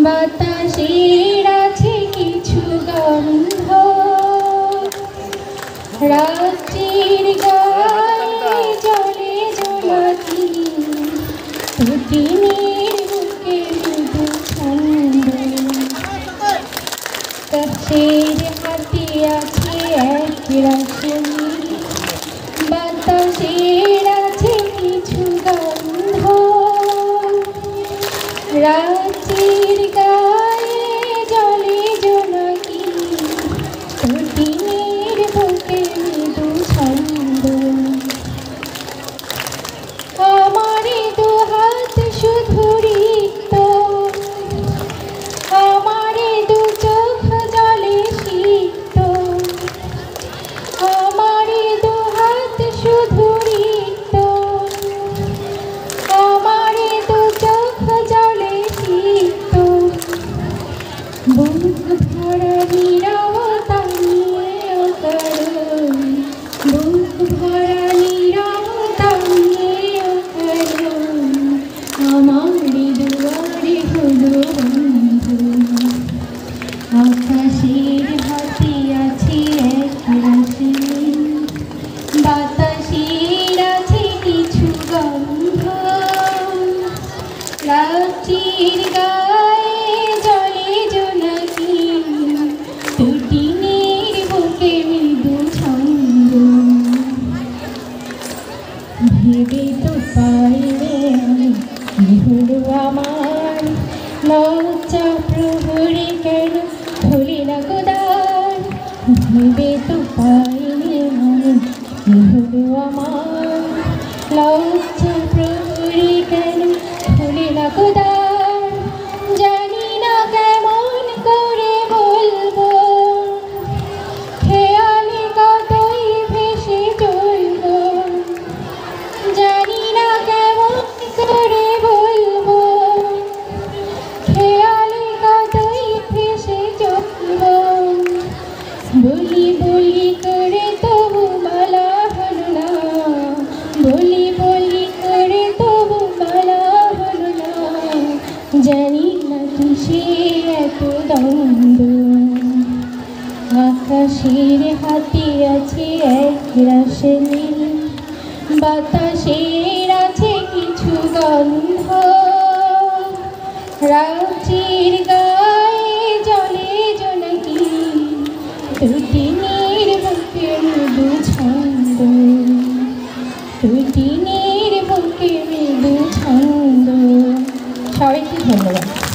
বাতাসের আছে কিছু গন্ধ, রাত্রির গায়ে জলে জোনাকি, পুটিনের বুকে মৃদু ছন্দ। কাছের হাতে আছে এক রাশি, বাতাসের আছে কিছু গন্ধ, রাত্রির গায়ে জলে জোনাকি, পুটিনের বুকে মৃদু ছন্দ। আমারে দু হাত শুধু রিক্ত, আমারে দু চোখ জলে সিক্ত, আমারে দু হাত শুধু রিক্ত, আমারে দু চোখ জলে সিক্ত। বুক ভরা নীরবতা নিয়ে করুণ, বুক ভরা নীরবতা নিয়ে করুণ, আমার দুয়ারে হলো বন্ধু। আকাশের হাতে আছে এক রাশি, বাতাসের আছে কিছু গন্ধ, রাত্রির গায়ে জলে জোনাকি, পুটিনের বুকে মৃদু ছন্দ। ভেবে তো পাইনি আমি কি হলো আমার, লজ্জা প্রহরে কেন খুলি না গোদার। ভেবে তো পাইনি আমি কি হলো আমার, লজ্জা প্রহরে কেন খুলি না গোদার। জানি না কেমন করে বলবো, খেয়ালে কতই ভেসে চলবো। জানি না কেমন করে বলবো, খেয়ালে কতই ভেসে চলবো। বলি বলি করে তবু বলা হলো না, বলি বলি করে তবু বলা হলো না। জানি না কিসে এত দ্বন্দ্ব, আকাশের হাতে আছে এক রাশি নীল, বাতাসের আছে কিছু গন্ধ, রাত্রির গায়ে জলে জোনাকি, পুটিনের বুকে মৃদু ছন্দ, পুটিনের বুকে মৃদু ছন্দ। সবাইকে ধন্যবাদ।